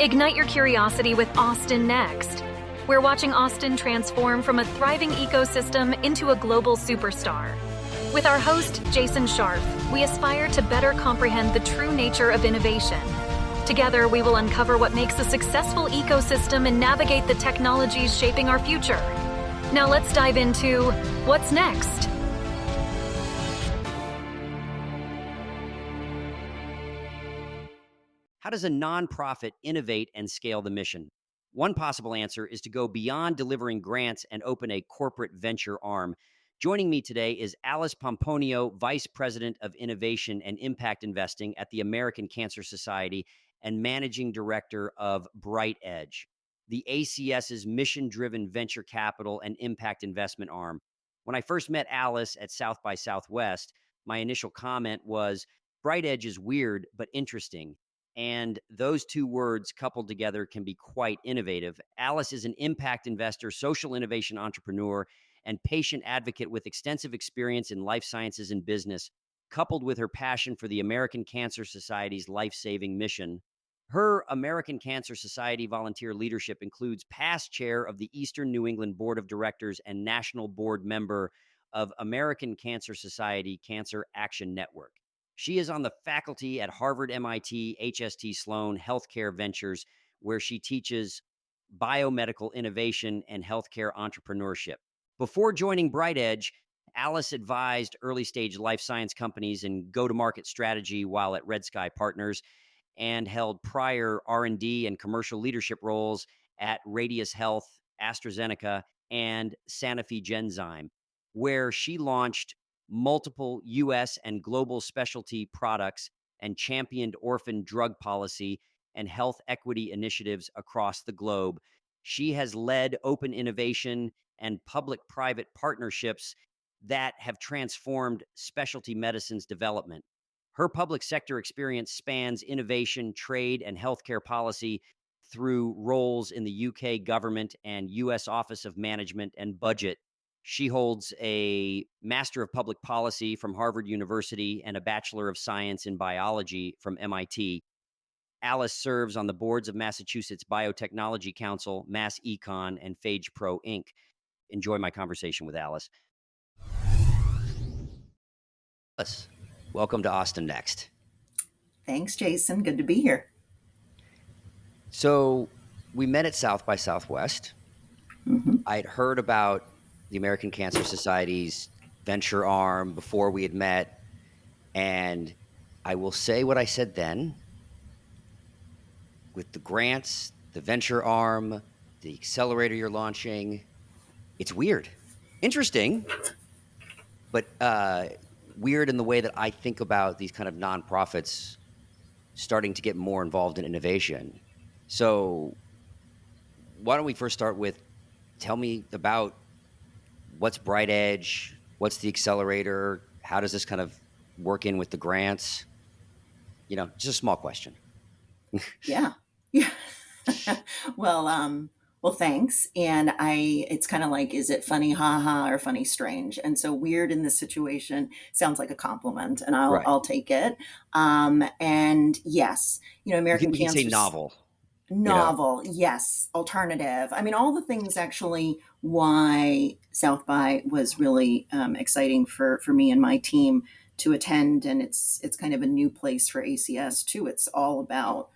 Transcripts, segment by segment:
Ignite your curiosity with Austin Next. We're watching Austin transform from a thriving ecosystem into a global superstar. With our host, Jason Scharf, we aspire to better comprehend the true nature of innovation. Together, we will uncover what makes a successful ecosystem and navigate the technologies shaping our future. Now let's dive into what's next. How does a nonprofit innovate and scale the mission? One possible answer is to go beyond delivering grants and open a corporate venture arm. Joining me today is Alice Pomponio, Vice President of Innovation and Impact Investing at the American Cancer Society and Managing Director of BrightEdge, the ACS's mission-driven venture capital and impact investment arm. When I first met Alice at South by Southwest, my initial comment was, BrightEdge is weird but interesting. And those two words coupled together can be quite innovative. Alice is an impact investor, social innovation entrepreneur, and patient advocate with extensive experience in life sciences and business, coupled with her passion for the American Cancer Society's life-saving mission. Her American Cancer Society volunteer leadership includes past chair of the Eastern New England Board of Directors and national board member of American Cancer Society Cancer Action Network. She is on the faculty at Harvard, MIT, HST Sloan Healthcare Ventures, where she teaches biomedical innovation and healthcare entrepreneurship. Before joining BrightEdge, Alice advised early-stage life science companies in go-to-market strategy while at Red Sky Partners, and held prior R&D and commercial leadership roles at Radius Health, AstraZeneca, and Sanofi Genzyme, where she launched multiple U.S. and global specialty products and championed orphan drug policy and health equity initiatives across the globe. She has led open innovation and public-private partnerships that have transformed specialty medicines development. Her public sector experience spans innovation, trade, and healthcare policy through roles in the UK government and US Office of Management and Budget. She holds a Master of Public Policy from Harvard University and a Bachelor of Science in Biology from MIT. Alice serves on the boards of Massachusetts Biotechnology Council, Mass Econ, and Phage Pro Inc. Enjoy my conversation with Alice. Alice, welcome to Austin Next. Thanks, Jason. Good to be here. So we met at South by Southwest. Mm-hmm. I'd heard about the American Cancer Society's venture arm before we had met, and I will say what I said then. With the grants, the venture arm, the accelerator you're launching, it's weird. Interesting, but weird in the way that I think about these kind of nonprofits starting to get more involved in innovation. So why don't we first start with, tell me about what's BrightEdge, what's the accelerator, how does this kind of work in with the grants? You know, just a small question. Yeah. Well, thanks. And it's kind of like, is it funny, haha, or funny, strange? And so weird in this situation sounds like a compliment, and I'll take it. And yes, American Cancer. You can say novel. Novel, yes. Alternative. I mean, all the things actually why South by was really exciting for me and my team to attend. And it's kind of a new place for ACS too. It's all about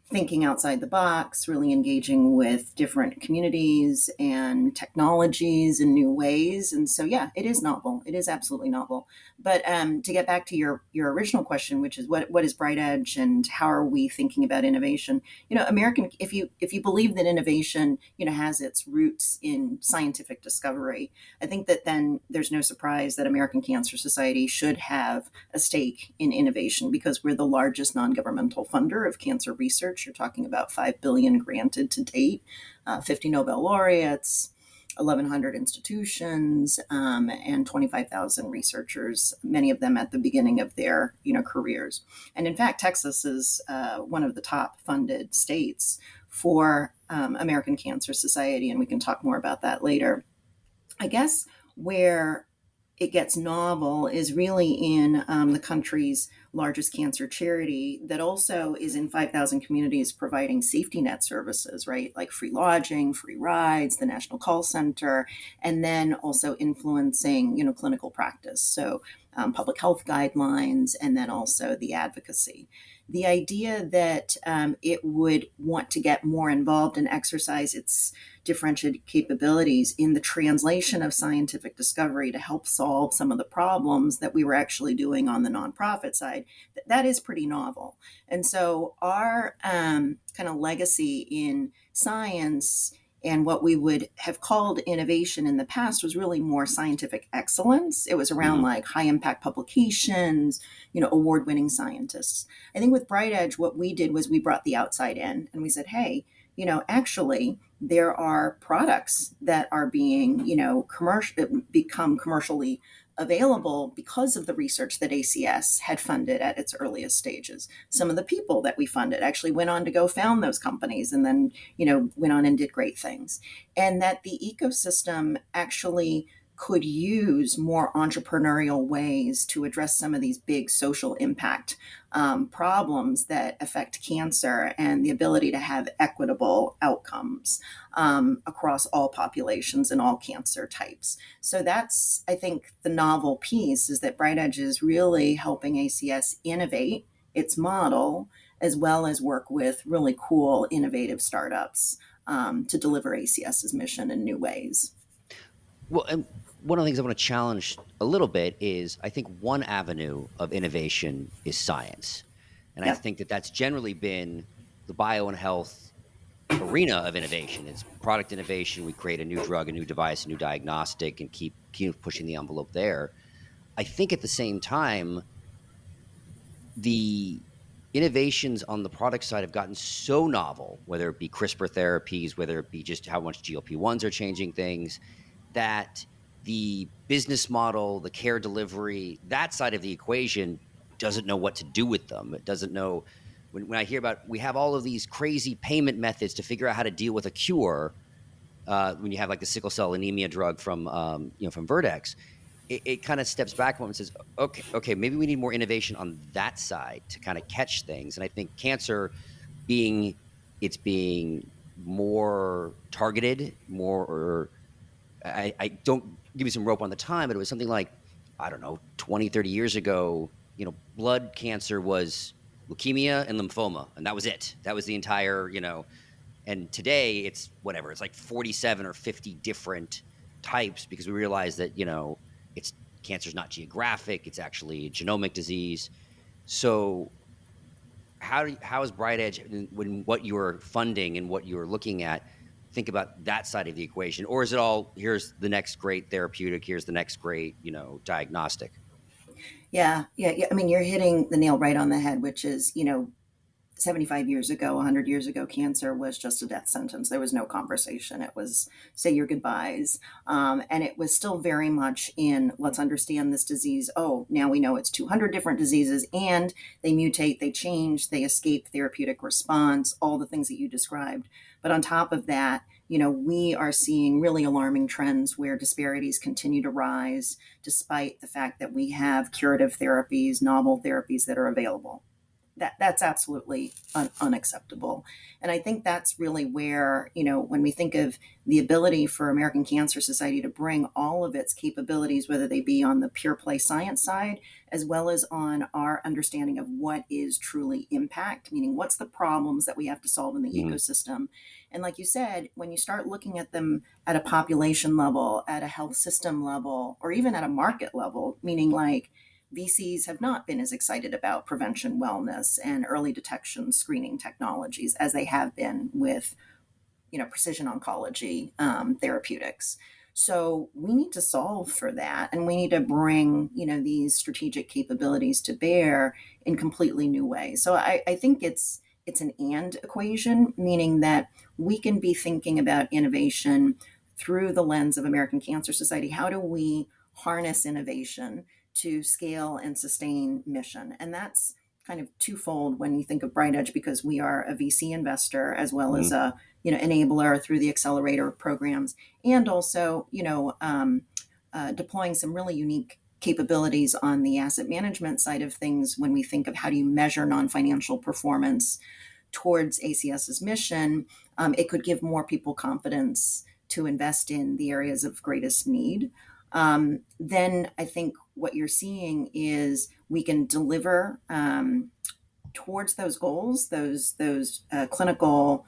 thinking outside the box, really engaging with different communities and technologies in new ways. And so, yeah, it is novel. It is absolutely novel. But to get back to your original question, which is what is BrightEdge and how are we thinking about innovation? If you believe that innovation, has its roots in scientific discovery, I think that then there's no surprise that American Cancer Society should have a stake in innovation because we're the largest non-governmental funder of cancer research. You're talking about $5 billion granted to date, 50 Nobel laureates, 1,100 institutions, and 25,000 researchers, many of them at the beginning of their careers. And in fact, Texas is one of the top funded states for American Cancer Society, and we can talk more about that later. I guess where it gets novel is really in the country's largest cancer charity that also is in 5,000 communities providing safety net services, right? Like free lodging, free rides, the National Call Center, and then also influencing, clinical practice. So public health guidelines, and then also the advocacy. The idea that it would want to get more involved and exercise its differentiated capabilities in the translation of scientific discovery to help solve some of the problems that we were actually doing on the nonprofit side, that is pretty novel. And so our kind of legacy in science and what we would have called innovation in the past was really more scientific excellence. It was around like high impact publications, award winning scientists. I think with BrightEdge, what we did was we brought the outside in and we said, hey, actually, there are products that are being, become commercially available because of the research that ACS had funded at its earliest stages. Some of the people that we funded actually went on to go found those companies and then, went on and did great things. And that the ecosystem actually could use more entrepreneurial ways to address some of these big social impact problems that affect cancer and the ability to have equitable outcomes across all populations and all cancer types. So that's, I think, the novel piece is that BrightEdge is really helping ACS innovate its model as well as work with really cool, innovative startups to deliver ACS's mission in new ways. Well, and one of the things I want to challenge a little bit is I think one avenue of innovation is science. And I think that that's generally been the bio and health arena of innovation. It's product innovation. We create a new drug, a new device, a new diagnostic, and keep pushing the envelope there. I think at the same time, the innovations on the product side have gotten so novel, whether it be CRISPR therapies, whether it be just how much GLP-1s are changing things, that the business model, the care delivery, that side of the equation doesn't know what to do with them. It doesn't know. When I hear about, we have all of these crazy payment methods to figure out how to deal with a cure, when you have like the sickle cell anemia drug from Vertex, it kind of steps back and says, okay, maybe we need more innovation on that side to kind of catch things. And I think cancer being more targeted, more, I don't give you some rope on the time, but it was something like, I don't know, 20, 30 years ago, blood cancer was leukemia and lymphoma, and that was it. That was the entire, and today it's whatever, it's like 47 or 50 different types because we realize that, it's cancer's not geographic, it's actually a genomic disease. So how is BrightEdge, when what you're funding and what you're looking at, think about that side of the equation? Or is it all, here's the next great therapeutic, here's the next great, diagnostic? Yeah. I mean, you're hitting the nail right on the head, which is, 75 years ago, 100 years ago, cancer was just a death sentence. There was no conversation. It was say your goodbyes. And it was still very much in, let's understand this disease. Oh, now we know it's 200 different diseases and they mutate, they change, they escape therapeutic response, all the things that you described. But on top of that, we are seeing really alarming trends where disparities continue to rise despite the fact that we have curative therapies, novel therapies that are available. That's absolutely unacceptable. And I think that's really where, when we think of the ability for American Cancer Society to bring all of its capabilities, whether they be on the pure play science side, as well as on our understanding of what is truly impact, meaning what's the problems that we have to solve in the ecosystem. And like you said, when you start looking at them at a population level, at a health system level, or even at a market level, meaning like, VCs have not been as excited about prevention, wellness, and early detection screening technologies as they have been with, precision oncology therapeutics. So we need to solve for that, and we need to bring, these strategic capabilities to bear in completely new ways. So I think it's an and equation, meaning that we can be thinking about innovation through the lens of American Cancer Society. How do we harness innovation to scale and sustain mission? And that's kind of twofold when you think of BrightEdge, because we are a VC investor as well as a enabler through the accelerator programs, and also deploying some really unique capabilities on the asset management side of things when we think of how do you measure non-financial performance towards ACS's mission. It could give more people confidence to invest in the areas of greatest need. Then I think what you're seeing is we can deliver towards those goals, those clinical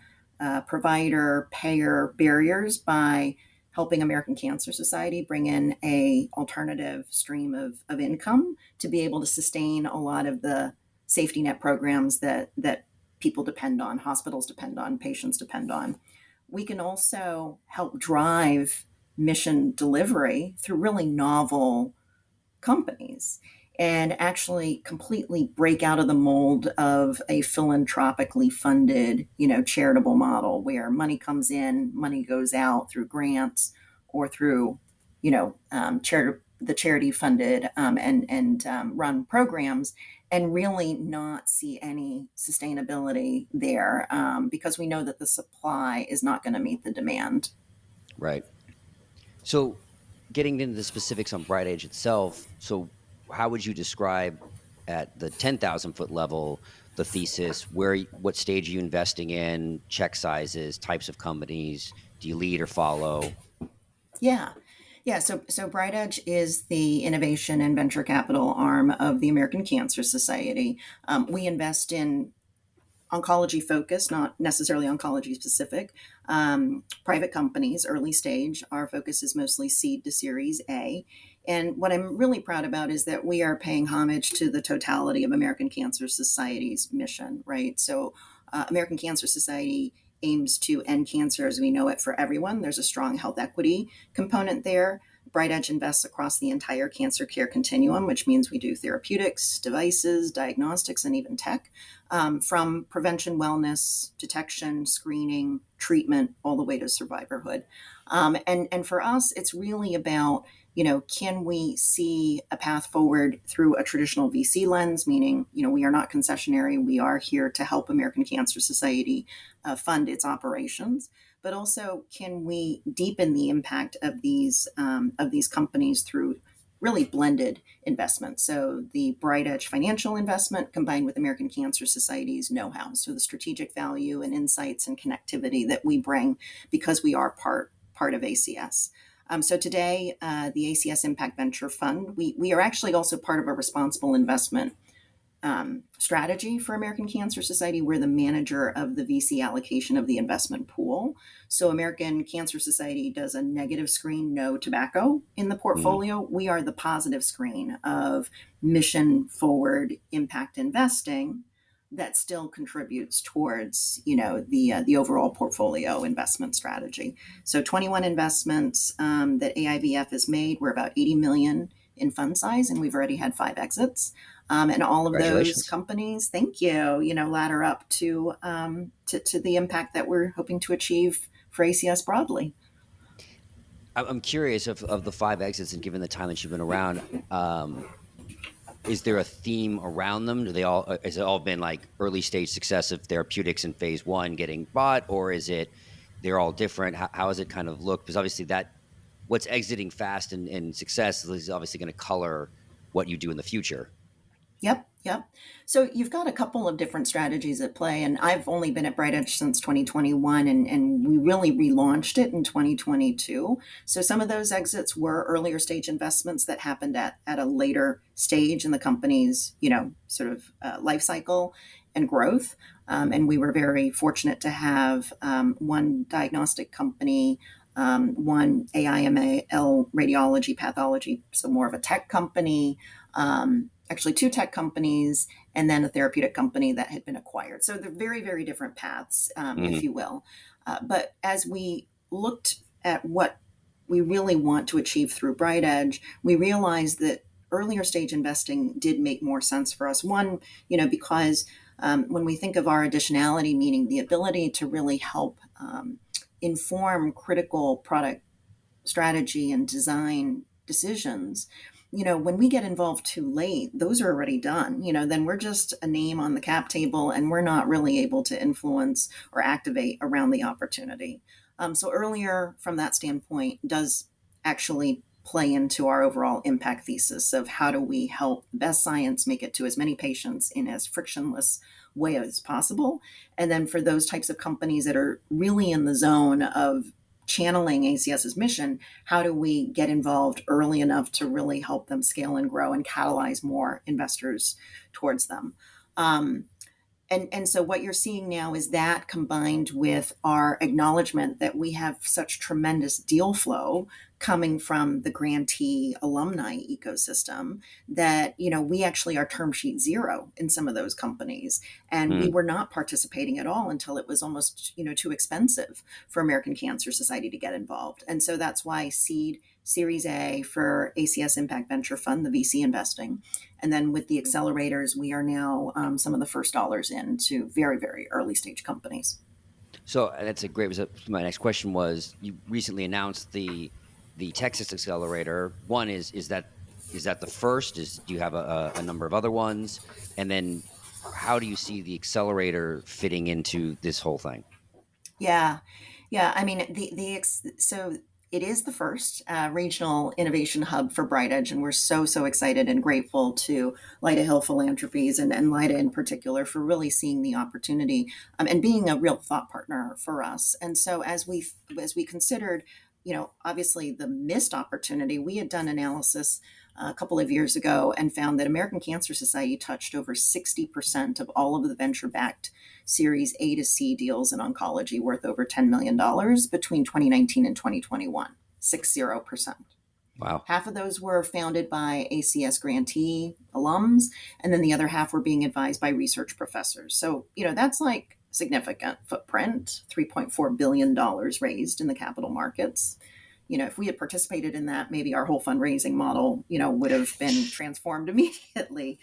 provider payer barriers by helping American Cancer Society bring in a alternative stream of income to be able to sustain a lot of the safety net programs that people depend on, hospitals depend on, patients depend on. We can also help drive mission delivery through really novel companies and actually completely break out of the mold of a philanthropically funded, charitable model where money comes in, money goes out through grants or through, the charity funded and run programs, and really not see any sustainability there because we know that the supply is not going to meet the demand. Right. So, getting into the specifics on BrightEdge itself, so how would you describe at the 10,000-foot level the thesis? What stage are you investing in? Check sizes, types of companies? Do you lead or follow? Yeah. Yeah, so BrightEdge is the innovation and venture capital arm of the American Cancer Society. We invest in oncology focused, not necessarily oncology specific, private companies, early stage. Our focus is mostly seed to Series A. And what I'm really proud about is that we are paying homage to the totality of American Cancer Society's mission, right? So American Cancer Society aims to end cancer as we know it for everyone. There's a strong health equity component there. BrightEdge invests across the entire cancer care continuum, which means we do therapeutics, devices, diagnostics, and even tech, from prevention, wellness, detection, screening, treatment, all the way to survivorhood. And for us, it's really about, can we see a path forward through a traditional VC lens, meaning, we are not concessionary. We are here to help American Cancer Society fund its operations. But also, can we deepen the impact of these companies through really blended investments? So the BrightEdge financial investment combined with American Cancer Society's know-how, so the strategic value and insights and connectivity that we bring because we are part of ACS. So today, the ACS Impact Venture Fund, we are actually also part of a responsible investment strategy for American Cancer Society. We're the manager of the VC allocation of the investment pool. So American Cancer Society does a negative screen, no tobacco in the portfolio. Mm-hmm. We are the positive screen of mission forward impact investing that still contributes towards, the overall portfolio investment strategy. So 21 investments that AIVF has made. We're about 80 million in fund size, and we've already had 5 exits. And all of those companies, thank you, ladder up to the impact that we're hoping to achieve for ACS broadly. I'm curious of the 5 exits, and given the time that you've been around, is there a theme around them? Has it all been like early stage success of therapeutics in phase 1 getting bought, or is it they're all different? How has it kind of looked? Because obviously what's exiting fast and success is obviously going to color what you do in the future. Yep. So you've got a couple of different strategies at play, and I've only been at BrightEdge since 2021, and we really relaunched it in 2022. So some of those exits were earlier stage investments that happened at a later stage in the company's, sort of life cycle and growth. And we were very fortunate to have one diagnostic company, one AIML radiology pathology, so more of a tech company, actually 2 tech companies, and then a therapeutic company that had been acquired. So they're very, very different paths, if you will. But as we looked at what we really want to achieve through BrightEdge, we realized that earlier stage investing did make more sense for us. One, because when we think of our additionality, meaning the ability to really help inform critical product strategy and design decisions, when we get involved too late, those are already done. Then we're just a name on the cap table, and we're not really able to influence or activate around the opportunity. So earlier, from that standpoint, does actually play into our overall impact thesis of how do we help the best science make it to as many patients in as frictionless way as possible. And then for those types of companies that are really in the zone of channeling ACS's mission, how do we get involved early enough to really help them scale and grow and catalyze more investors towards them? And so what you're seeing now is that combined with our acknowledgement that we have such tremendous deal flow coming from the grantee alumni ecosystem that, we actually are term sheet zero in some of those companies. And we were not participating at all until it was almost, too expensive for American Cancer Society to get involved. And so that's why seed Series A for ACS Impact Venture Fund, the VC investing. And then with the accelerators, we are now some of the first dollars into very, very early stage companies. So that's a great. My next question was: you recently announced the Texas accelerator. One is that the first? Do you have a number of other ones? And then how do you see the accelerator fitting into this whole thing? Yeah, yeah. I mean, so it is the first regional innovation hub for BrightEdge, and we're so excited and grateful to Lyda Hill Philanthropies and Lyda in particular for really seeing the opportunity and being a real thought partner for us. And so as we considered, obviously the missed opportunity, we had done analysis a couple of years ago and found that American Cancer Society touched over 60% of all of the venture-backed Series A to C deals in oncology worth over $10 million between 2019 and 2021, 60%. Wow. Half of those were founded by ACS grantee alums, and then the other half were being advised by research professors. So, that's like significant footprint, $3.4 billion raised in the capital markets. If we had participated in that, maybe our whole fundraising model, would have been transformed immediately.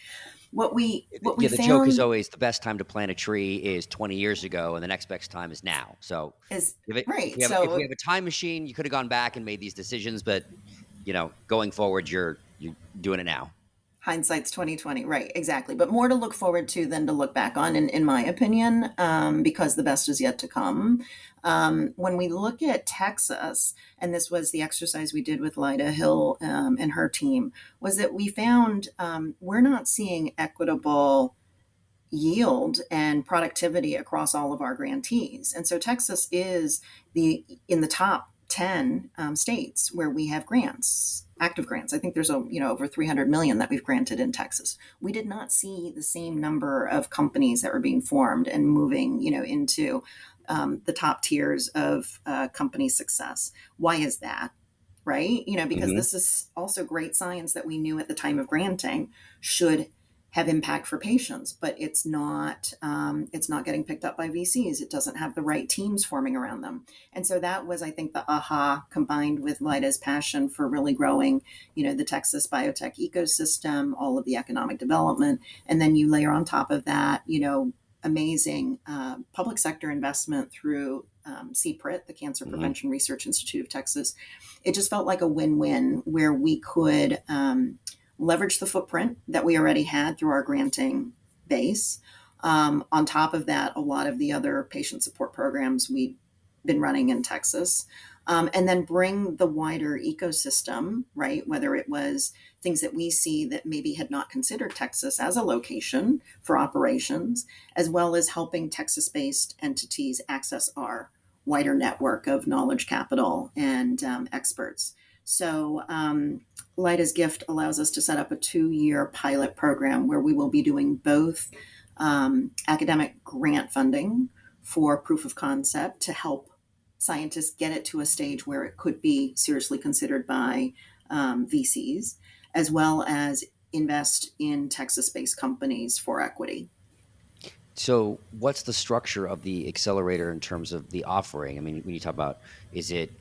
The joke is always the best time to plant a tree is 20 years ago, and the next best time is now. So is if right. if we have a time machine, you could have gone back and made these decisions, but going forward, you're doing it now. Hindsight's 2020, right? Exactly. But more to look forward to than to look back on, in my opinion, because the best is yet to come. When we look at Texas, and this was the exercise we did with Lyda Hill and her team, was that we found we're not seeing equitable yield and productivity across all of our grantees. And so Texas is in the top 10 states where we have grants, active grants. I think there's over 300 million that we've granted in Texas. We did not see the same number of companies that were being formed and moving, into the top tiers of company success. Why is that? Right? Because this is also great science that we knew at the time of granting should have impact for patients, but it's not getting picked up by VCs. It doesn't have the right teams forming around them. And so that was, I think, the aha combined with Lyda's passion for really growing, the Texas biotech ecosystem, all of the economic development. And then you layer on top of that, amazing public sector investment through CPRIT, the Cancer Prevention Research Institute of Texas. It just felt like a win-win where we could leverage the footprint that we already had through our granting base. On top of that, a lot of the other patient support programs we've been running in Texas, and then bring the wider ecosystem, right? Whether it was things that we see that maybe had not considered Texas as a location for operations, as well as helping Texas-based entities access our wider network of knowledge capital and experts. So Lyda's gift allows us to set up a 2-year pilot program where we will be doing both academic grant funding for proof of concept to help scientists get it to a stage where it could be seriously considered by VCs, as well as invest in Texas-based companies for equity. So what's the structure of the accelerator in terms of the offering? I mean, when you talk about, is it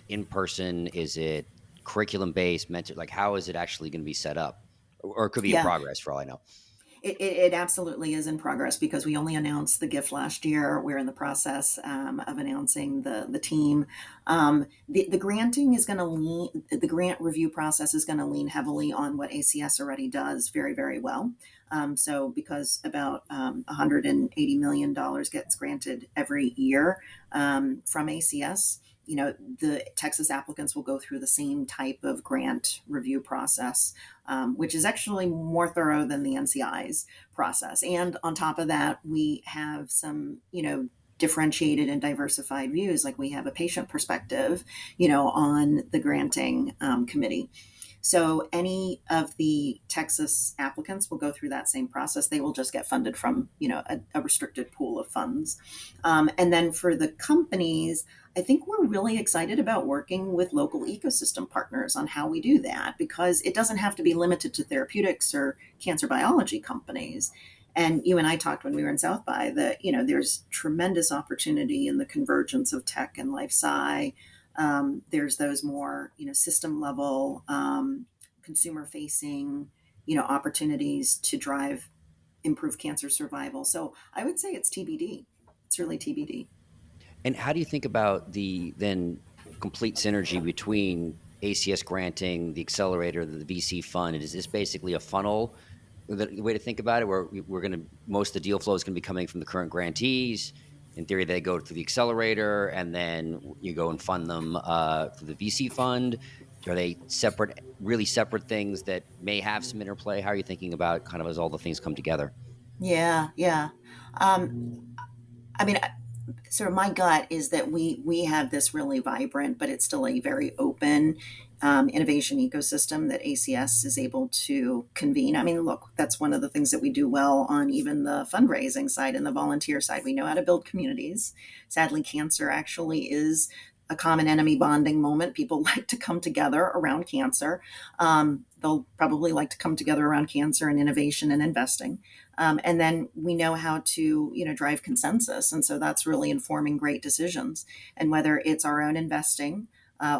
in person? Is it curriculum based, mentor? Like, how is it actually going to be set up? Or it could be in progress for all I know. It absolutely is in progress because we only announced the gift last year. We're in the process of announcing the team. The granting is going to lean, the grant review process is going to lean heavily on what ACS already does very, very well. So because about $180 million gets granted every year from ACS, the Texas applicants will go through the same type of grant review process, which is actually more thorough than the NCI's process. And on top of that, we have some, differentiated and diversified views. Like we have a patient perspective, on the granting committee. So any of the Texas applicants will go through that same process. They will just get funded from, a restricted pool of funds. And then for the companies, I think we're really excited about working with local ecosystem partners on how we do that, because it doesn't have to be limited to therapeutics or cancer biology companies. And you and I talked when we were in South by that, there's tremendous opportunity in the convergence of tech and life sci. There's those more, system level, consumer facing, opportunities to drive improve cancer survival. So I would say it's TBD. It's really TBD. And how do you think about the then complete synergy between ACS granting, the accelerator, the VC fund? Is this basically a funnel? The way to think about it, where we're going to, most of the deal flow is going to be coming from the current grantees. In theory, they go through the accelerator, and then you go and fund them through the VC fund. Are they separate, really separate things that may have some interplay? How are you thinking about kind of as all the things come together? Yeah, yeah. I mean, so my gut is that we have this really vibrant, but it's still a very open innovation ecosystem that ACS is able to convene. I mean, look, that's one of the things that we do well on even the fundraising side and the volunteer side. We know how to build communities. Sadly, cancer actually is a common enemy bonding moment. People like to come together around cancer. They'll probably like to come together around cancer and innovation and investing. And then we know how to, drive consensus. And so that's really informing great decisions. And whether it's our own investing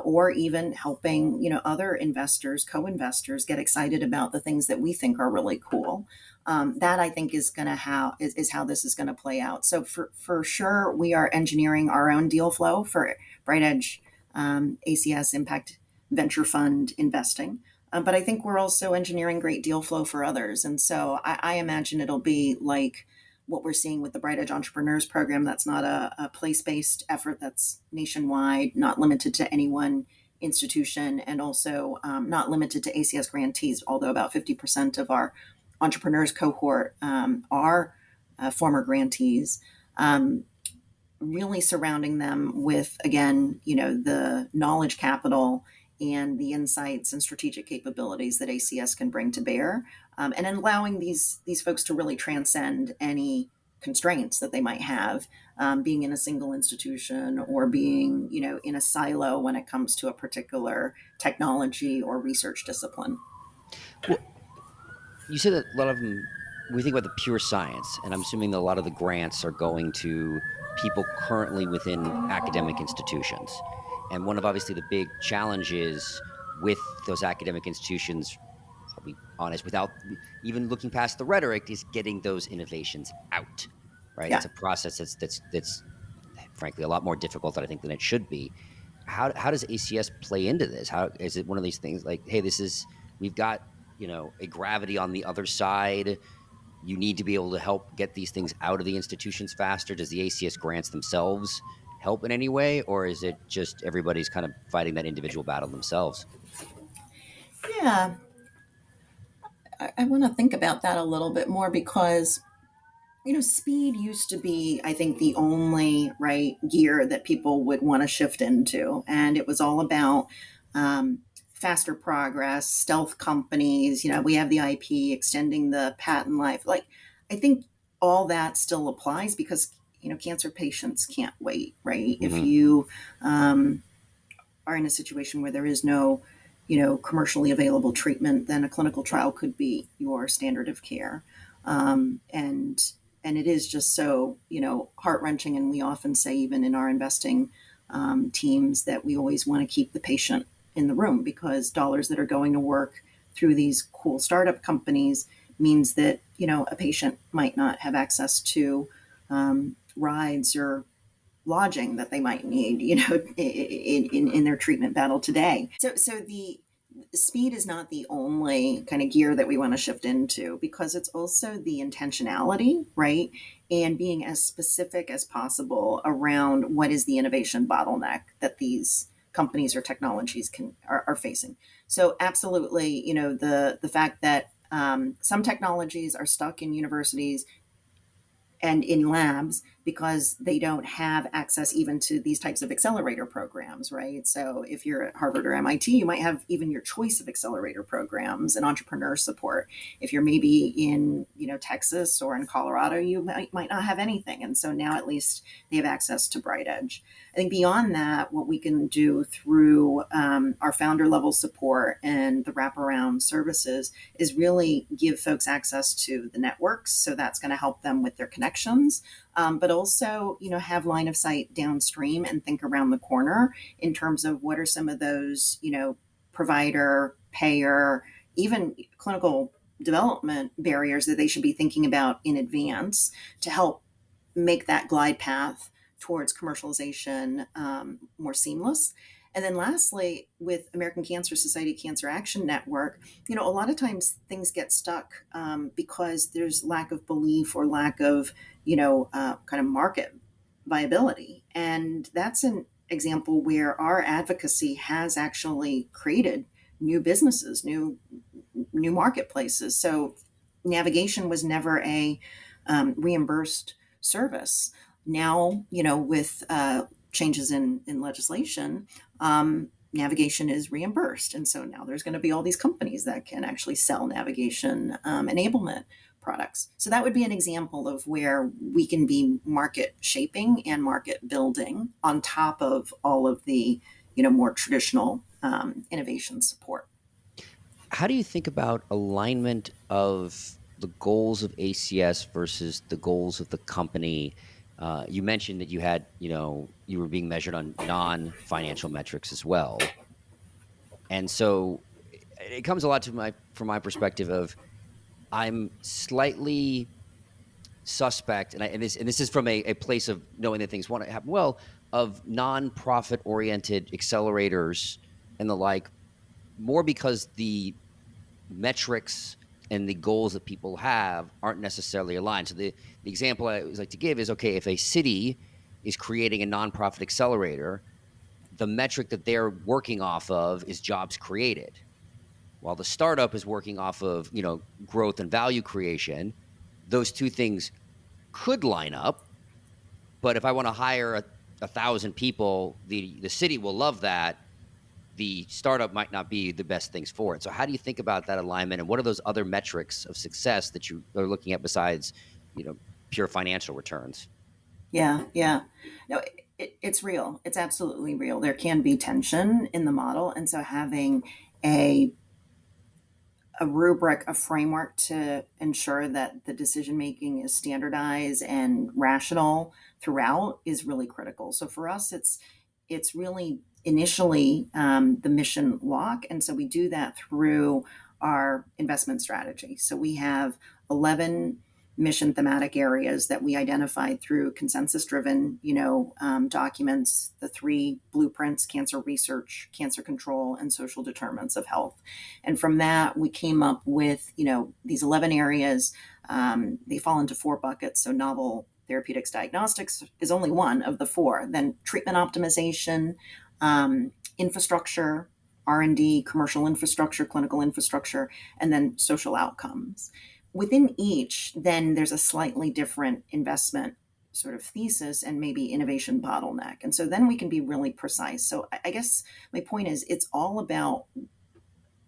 or even helping, other investors, co-investors get excited about the things that we think are really cool. That I think is going to how this is going to play out. So for sure, we are engineering our own deal flow for BrightEdge ACS Impact Venture Fund investing. But I think we're also engineering great deal flow for others. And so I imagine it'll be like what we're seeing with the BrightEdge Entrepreneurs Program. That's not a place-based effort, that's nationwide, not limited to any one institution, and also not limited to ACS grantees, although about 50% of our entrepreneurs cohort are former grantees. Really surrounding them with, again, the knowledge capital and the insights and strategic capabilities that ACS can bring to bear, and allowing these folks to really transcend any constraints that they might have, being in a single institution or being, in a silo when it comes to a particular technology or research discipline. Well, you said that a lot of them, we think about the pure science, and I'm assuming that a lot of the grants are going to people currently within academic institutions. And one of obviously the big challenges with those academic institutions, I'll be honest, without even looking past the rhetoric, is getting those innovations out. Right? Yeah. It's a process that's frankly a lot more difficult, I think, than it should be. How does ACS play into this? How is it one of these things like, hey, we've got a gravity on the other side. You need to be able to help get these things out of the institutions faster. Does the ACS grants themselves help in any way, or is it just everybody's kind of fighting that individual battle themselves? Yeah, I want to think about that a little bit more, because speed used to be, I think, the only gear that people would want to shift into, and it was all about faster progress, stealth companies. We have the IP, extending the patent life. I think all that still applies, because cancer patients can't wait, right? Mm-hmm. If you are in a situation where there is no commercially available treatment, then a clinical trial could be your standard of care. And it is just so, heart-wrenching. And we often say, even in our investing teams, that we always want to keep the patient in the room, because dollars that are going to work through these cool startup companies means that, a patient might not have access to rides or lodging that they might need, in their treatment battle today. So the speed is not the only kind of gear that we want to shift into, because it's also the intentionality, right? And being as specific as possible around what is the innovation bottleneck that these companies or technologies are facing. So absolutely, the fact that some technologies are stuck in universities and in labs because they don't have access even to these types of accelerator programs, right? So if you're at Harvard or MIT, you might have even your choice of accelerator programs and entrepreneur support. If you're maybe in, Texas or in Colorado, you might not have anything. And so now at least they have access to BrightEdge. I think beyond that, what we can do through our founder level support and the wraparound services is really give folks access to the networks. So that's going to help them with their connections, but also, have line of sight downstream and think around the corner in terms of what are some of those, provider, payer, even clinical development barriers that they should be thinking about in advance to help make that glide path towards commercialization more seamless. And then lastly, with American Cancer Society Cancer Action Network, a lot of times things get stuck because there's lack of belief or lack of, kind of market viability. And that's an example where our advocacy has actually created new businesses, new marketplaces. So navigation was never a reimbursed service. Now, with changes in legislation, navigation is reimbursed. And so now there's going to be all these companies that can actually sell navigation enablement products. So that would be an example of where we can be market shaping and market building on top of all of the, more traditional innovation support. How do you think about alignment of the goals of ACS versus the goals of the company? You mentioned that you were being measured on non-financial metrics as well, and so it comes a lot from my perspective of I'm slightly suspect, and this is from a place of knowing that things want to happen well, of non-profit oriented accelerators and the like, more because the metrics and the goals that people have aren't necessarily aligned. So the example I always like to give is, okay, if a city is creating a nonprofit accelerator, the metric that they're working off of is jobs created, while the startup is working off of, growth and value creation. Those two things could line up, but if I want to hire 1,000 people, the city will love that. The startup might not be the best things for it. So how do you think about that alignment, and what are those other metrics of success that you are looking at besides, pure financial returns? Yeah, yeah. No, it's real. It's absolutely real. There can be tension in the model. And so having a rubric, a framework to ensure that the decision making is standardized and rational throughout is really critical. So for us, it's really initially the mission lock, and so we do that through our investment strategy. So we have 11 mission thematic areas that we identified through consensus driven documents, the three blueprints: cancer research, cancer control, and social determinants of health. And from that we came up with these 11 areas. They fall into four buckets. So novel therapeutics diagnostics is only one of the four. Then treatment optimization, infrastructure, R&D, commercial infrastructure, clinical infrastructure, and then social outcomes. Within each, then there's a slightly different investment sort of thesis and maybe innovation bottleneck. And so then we can be really precise. So I guess my point is, it's all about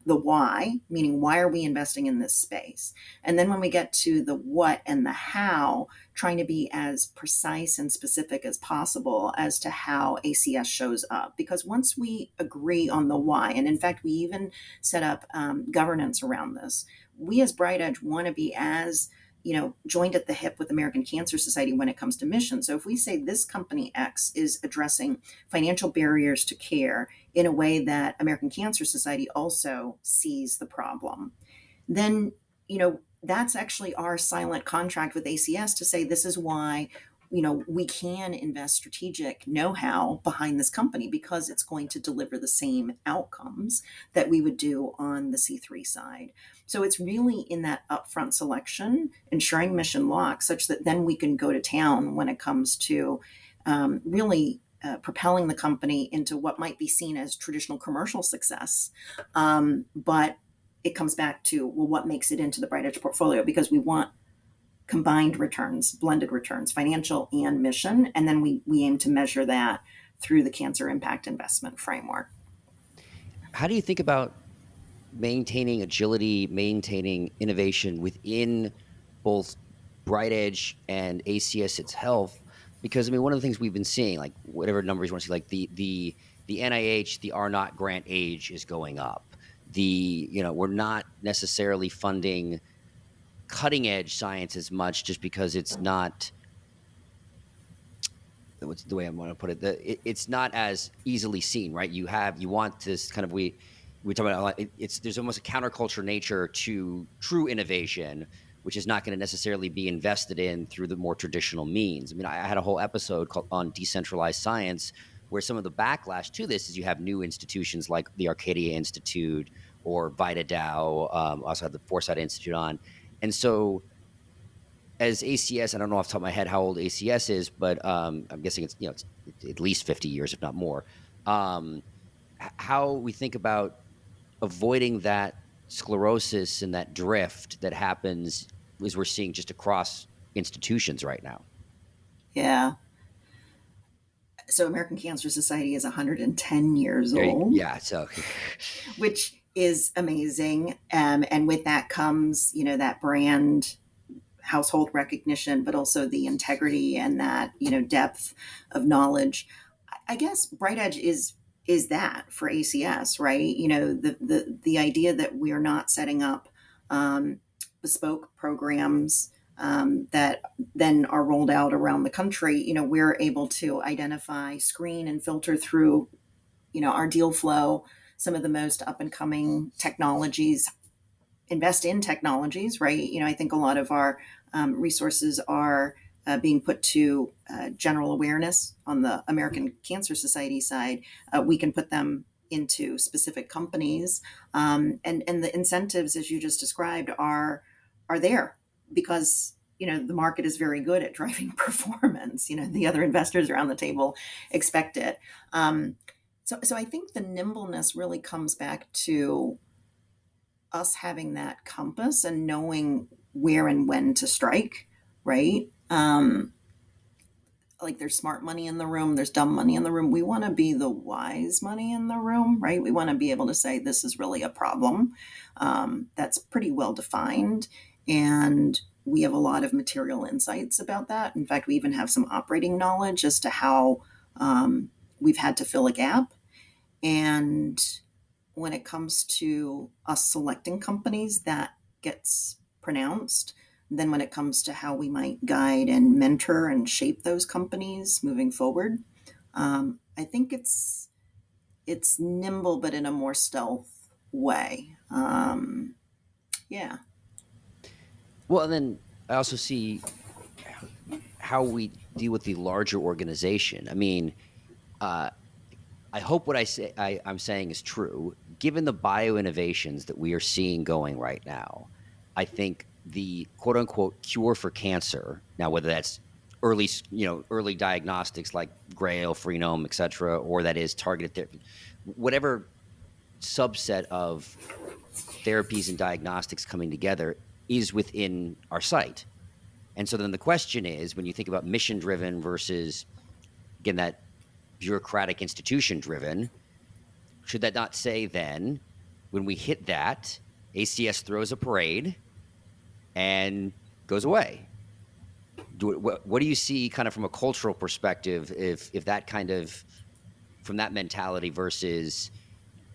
the why, meaning why are we investing in this space? And then when we get to the what and the how, trying to be as precise and specific as possible as to how ACS shows up. Because once we agree on the why, and in fact, we even set up governance around this, we as BrightEdge want to be as joined at the hip with American Cancer Society when it comes to mission. So if we say this company X is addressing financial barriers to care in a way that American Cancer Society also sees the problem, then, that's actually our silent contract with ACS to say, this is why we can invest strategic know-how behind this company because it's going to deliver the same outcomes that we would do on the C3 side. So it's really in that upfront selection, ensuring mission lock, such that then we can go to town when it comes to really propelling the company into what might be seen as traditional commercial success. But it comes back to, well, what makes it into the BrightEdge portfolio? Because we want combined returns, blended returns, financial and mission. And then we aim to measure that through the cancer impact investment framework. How do you think about maintaining agility, maintaining innovation within both BrightEdge and ACS itself? Because I mean, one of the things we've been seeing, like whatever numbers you want to see, like the NIH, the R naught grant age is going up. We're not necessarily funding cutting edge science as much just because it's not, what's the way I want to put it, it's not as easily seen, right? You want this kind of, we talk about there's almost a counterculture nature to true innovation, which is not going to necessarily be invested in through the more traditional means. I mean, I had a whole episode on decentralized science where some of the backlash to this is you have new institutions like the Arcadia Institute or VitaDAO, also have the Foresight Institute on. And so as ACS, I don't know off the top of my head how old ACS is, but I'm guessing it's at least 50 years, if not more. How we think about avoiding that sclerosis and that drift that happens as we're seeing just across institutions right now. Yeah. So American Cancer Society is 110 years old. Yeah. So, which is amazing. And with that comes, that brand household recognition, but also the integrity and that, depth of knowledge. I guess BrightEdge is that for ACS, right? The idea that we are not setting up bespoke programs that then are rolled out around the country. We're able to identify, screen, and filter through, our deal flow, some of the most up and coming technologies, invest in technologies, right? I think a lot of our resources are being put to general awareness on the American Cancer Society side. We can put them into specific companies, and the incentives, as you just described, are there because the market is very good at driving performance. The other investors around the table expect it. So I think the nimbleness really comes back to us having that compass and knowing where and when to strike, right? Like there's smart money in the room, there's dumb money in the room. We want to be the wise money in the room, right? We want to be able to say this is really a problem that's pretty well defined. And we have a lot of material insights about that. In fact, we even have some operating knowledge as to how we've had to fill a gap. And when it comes to us selecting companies, that gets pronounced. Then when it comes to how we might guide and mentor and shape those companies moving forward, I think it's nimble, but in a more stealth way. Yeah. Well, and then I also see how we deal with the larger organization. I mean, I hope what I'm saying is true. Given the bio-innovations that we are seeing going right now, I think the quote unquote cure for cancer, now whether that's early diagnostics like GRAIL, Freenome, et cetera, or that is targeted therapy, whatever subset of therapies and diagnostics coming together is within our sight. And so then the question is, when you think about mission-driven versus, again, that bureaucratic institution-driven, should that not say then, when we hit that, ACS throws a parade and goes away? What do you see kind of from a cultural perspective if that kind of, from that mentality versus,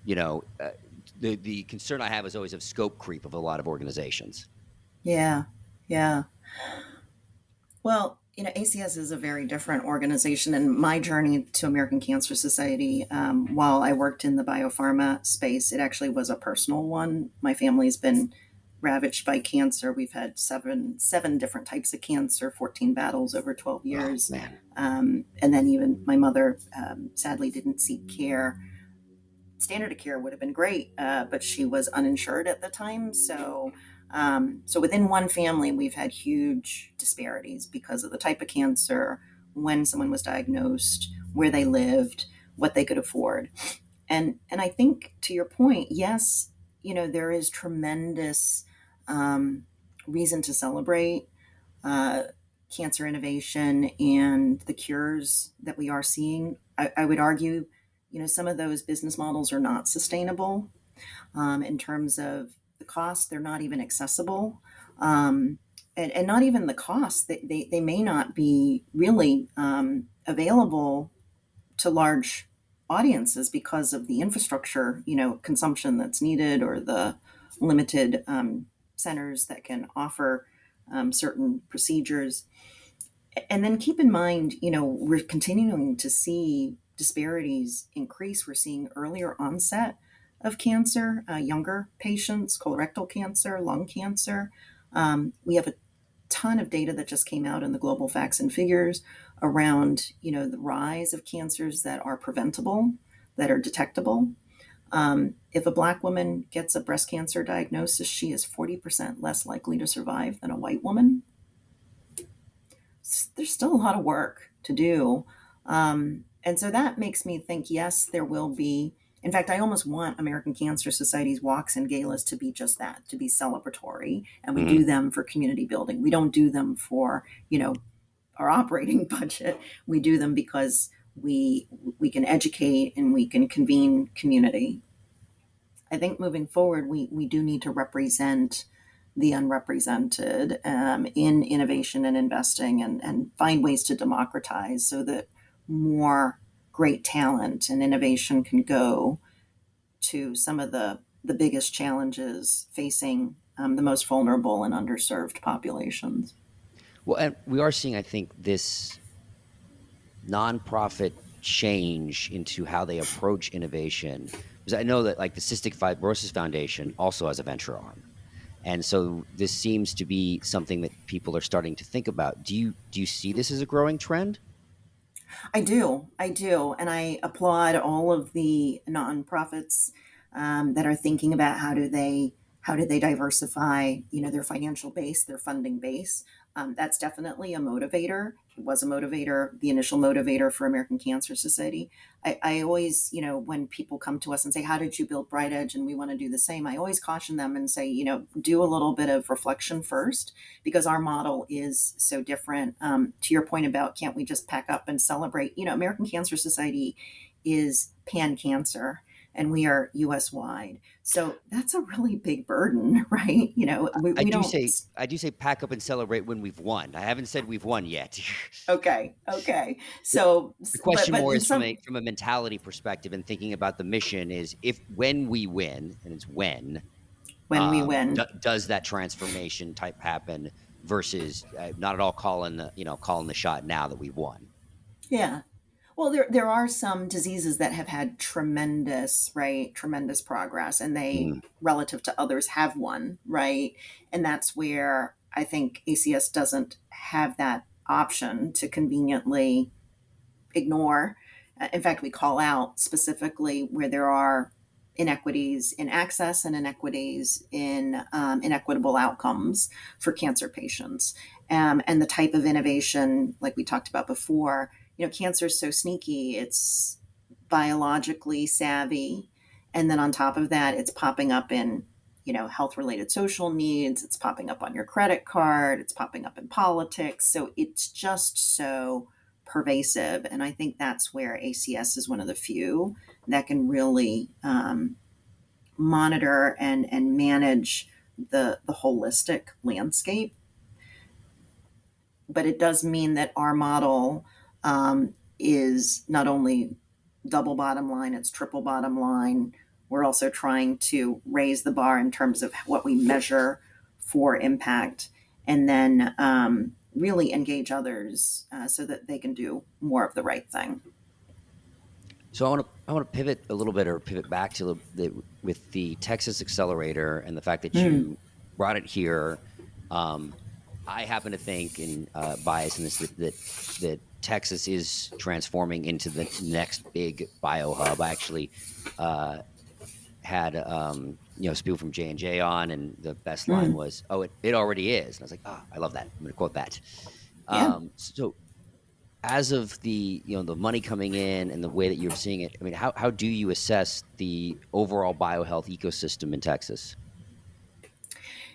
the concern I have is always of scope creep of a lot of organizations. Yeah. Well, ACS is a very different organization, and my journey to American Cancer Society, while I worked in the biopharma space, it actually was a personal one. My family's been ravaged by cancer. We've had seven different types of cancer, 14 battles over 12 Oh, years. man. And then even my mother sadly didn't seek care. Standard of care would have been great, but she was uninsured at the time. So within one family, we've had huge disparities because of the type of cancer, when someone was diagnosed, where they lived, what they could afford. And I think to your point, yes, there is tremendous um, reason to celebrate uh, cancer innovation and the cures that we are seeing. I would argue, some of those business models are not sustainable in terms of the cost. They're not even accessible. And not even the cost. They may not be really available to large audiences because of the infrastructure, consumption that's needed, or the limited centers that can offer certain procedures. And then keep in mind, we're continuing to see disparities increase. We're seeing earlier onset of cancer, younger patients, colorectal cancer, lung cancer. We have a ton of data that just came out in the global facts and figures around, the rise of cancers that are preventable, that are detectable. If a Black woman gets a breast cancer diagnosis, she is 40% less likely to survive than a white woman. There's still a lot of work to do. And so that makes me think, yes, there will be. In fact, I almost want American Cancer Society's walks and galas to be just that, to be celebratory. And we do them for community building. We don't do them for, our operating budget. We do them because we can educate and we can convene community. I think moving forward, we do need to represent the unrepresented in innovation and investing, and find ways to democratize so that more great talent and innovation can go to some of the biggest challenges facing the most vulnerable and underserved populations. Well, and we are seeing, I think, this nonprofit change into how they approach innovation. Because I know that, like, the Cystic Fibrosis Foundation also has a venture arm. And so this seems to be something that people are starting to think about. Do you see this as a growing trend? I do, and I applaud all of the nonprofits that are thinking about how do they diversify, their financial base, their funding base. That's definitely a motivator. It was a motivator, the initial motivator for American Cancer Society. I always, when people come to us and say, "How did you build BrightEdge?" and we want to do the same, I always caution them and say, do a little bit of reflection first, because our model is so different. To your point about, can't we just pack up and celebrate? American Cancer Society is pan cancer, and we are US wide. So that's a really big burden, right? We don't. I do say pack up and celebrate when we've won. I haven't said we've won yet. Okay. So, The but question more in is some, from a mentality perspective, and thinking about the mission is, if when we win, and it's when, when we win. does that transformation type happen versus not at all calling the shot now that we've won. Yeah. Well, there are some diseases that have had tremendous progress, and they, Mm. relative to others, have won, right? And that's where I think ACS doesn't have that option to conveniently ignore. In fact, we call out specifically where there are inequities in access and inequities in inequitable outcomes for cancer patients. And the type of innovation, like we talked about before, cancer is so sneaky. It's biologically savvy. And then on top of that, it's popping up in, health related social needs. It's popping up on your credit card. It's popping up in politics. So it's just so pervasive. And I think that's where ACS is one of the few that can really monitor and manage the holistic landscape. But it does mean that our model is not only double bottom line, it's triple bottom line. We're also trying to raise the bar in terms of what we measure for impact, and then really engage others so that they can do more of the right thing. So I want to pivot a little bit, or pivot back to with the Texas Accelerator, and the fact that you brought it here. I happen to think, in bias in this, that Texas is transforming into the next big biohub. I actually had people from J&J on, and the best line Mm, was, "Oh, it already is." And I was like, "Ah, I love that. I'm going to quote that." yeah. So as of the money coming in and the way that you're seeing it, I mean, how do you assess the overall biohealth ecosystem in Texas?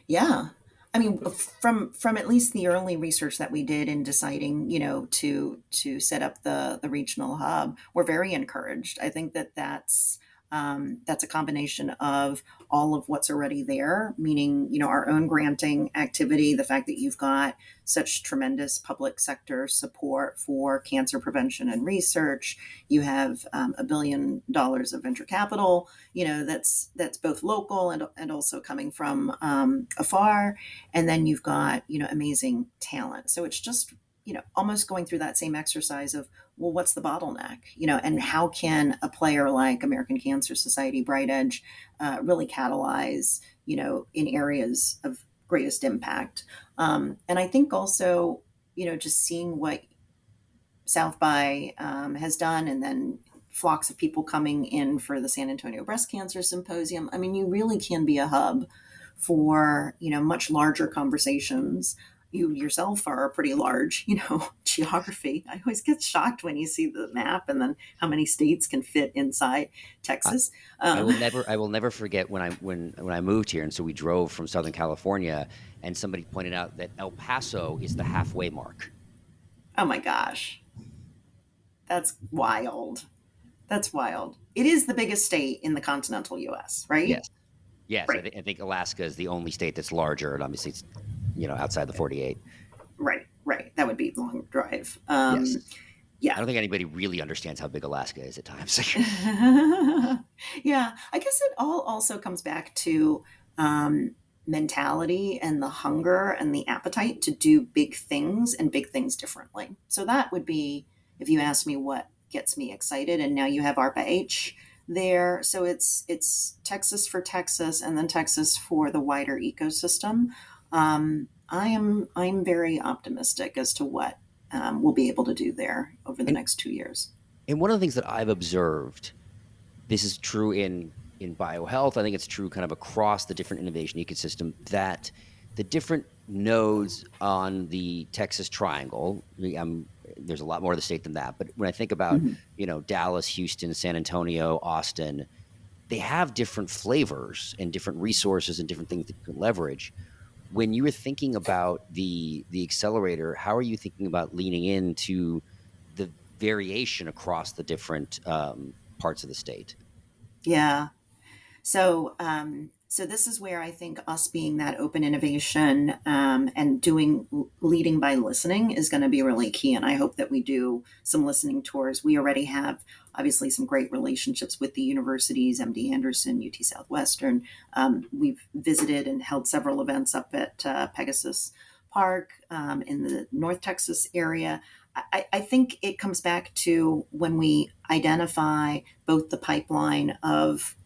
Yeah. I mean, from at least the early research that we did in deciding, to set up the regional hub, we're very encouraged. I think that's a combination of all of what's already there, meaning, our own granting activity, the fact that you've got such tremendous public sector support for cancer prevention and research. You have $1 billion of venture capital, that's both local and also coming from afar. And then you've got, amazing talent. So it's just, almost going through that same exercise of, well, what's the bottleneck, and how can a player like American Cancer Society, BrightEdge, really catalyze, in areas of greatest impact. And I think also, just seeing what South by has done, and then flocks of people coming in for the San Antonio Breast Cancer Symposium. I mean, you really can be a hub for, much larger conversations. You yourself are a pretty large, geography. I always get shocked when you see the map and then how many states can fit inside I, Texas. I Um, will never forget when I moved here, and so we drove from Southern California, and somebody pointed out that El Paso is the halfway mark. oh my gosh, that's wild. That's wild. It is the biggest state in the continental US, right? Yes, yes. Right. I think Alaska is the only state that's larger, and obviously it's outside the 48. Right, right. That would be a long drive. Yes, I Yeah. don't think anybody really understands how big Alaska is at times. Yeah. I guess it all also comes back to mentality and the hunger and the appetite to do big things and big things differently. So that would be, if you ask me what gets me excited. And now you have ARPA H there. So it's Texas for Texas and then Texas for the wider ecosystem. I'm very optimistic as to what we'll be able to do there over the and next 2 years. and one of the things that I've observed, this is true in biohealth. I think it's true kind of across the different innovation ecosystem, that the different nodes on the Texas Triangle. There's a lot more to the state than that, but when I think about Mhm. Dallas, Houston, San Antonio, Austin, they have different flavors and different resources and different things that you can leverage. When you were thinking about the accelerator, how are you thinking about leaning into the variation across the different parts of the state? Yeah. So this is where I think us being that open innovation and leading by listening is going to be really key. And I hope that we do some listening tours. We already have obviously some great relationships with the universities, MD Anderson, UT Southwestern. We've visited and held several events up at Pegasus Park in the North Texas area. I think it comes back to when we identify both the pipeline of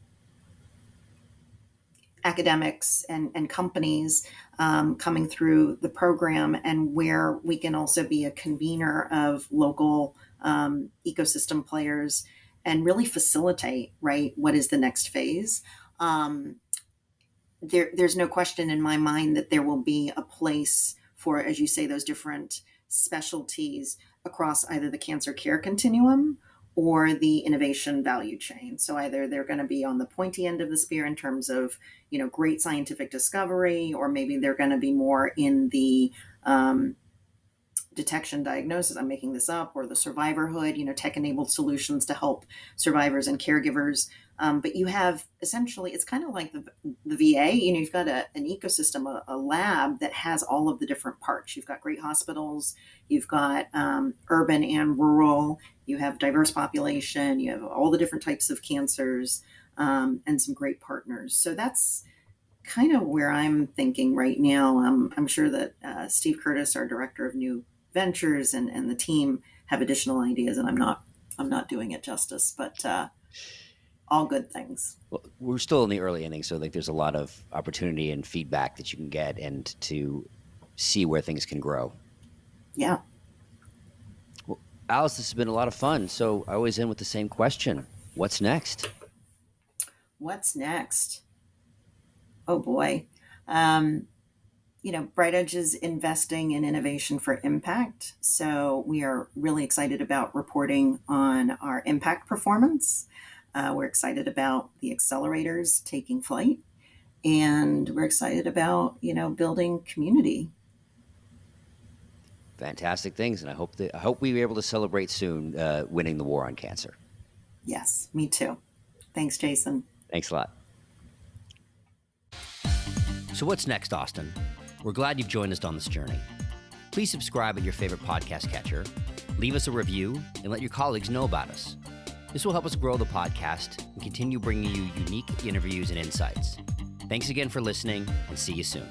academics and companies coming through the program, and where we can also be a convener of local ecosystem players and really facilitate, right, what is the next phase. Um, there's no question in my mind that there will be a place for, as you say, those different specialties across either the cancer care continuum or the innovation value chain. So either they're going to be on the pointy end of the spear in terms of, great scientific discovery, or maybe they're going to be more in the detection diagnosis, I'm making this up, or the survivorhood, tech-enabled solutions to help survivors and caregivers. But you have essentially, it's kind of like the VA, you've got an ecosystem, a lab that has all of the different parts. You've got great hospitals, you've got urban and rural, you have diverse population, you have all the different types of cancers, and some great partners. So that's kind of where I'm thinking right now. I'm sure that Steve Curtis, our director of new ventures, and the team have additional ideas, and I'm not doing it justice. But all good things. Well, we're still in the early innings, so like there's a lot of opportunity and feedback that you can get and to see where things can grow. Yeah. Well, Alice, this has been a lot of fun. So I always end with the same question. What's next? What's next? Oh boy. BrightEdge is investing in innovation for impact. So we are really excited about reporting on our impact performance. We're excited about the accelerators taking flight, and we're excited about, building community. Fantastic things, and I hope we were able to celebrate soon winning the war on cancer. Yes, me too. Thanks, Jason. Thanks a lot. So what's next, Austin? We're glad you've joined us on this journey. Please subscribe at your favorite podcast catcher, leave us a review, and let your colleagues know about us. This will help us grow the podcast and continue bringing you unique interviews and insights. Thanks again for listening, and see you soon.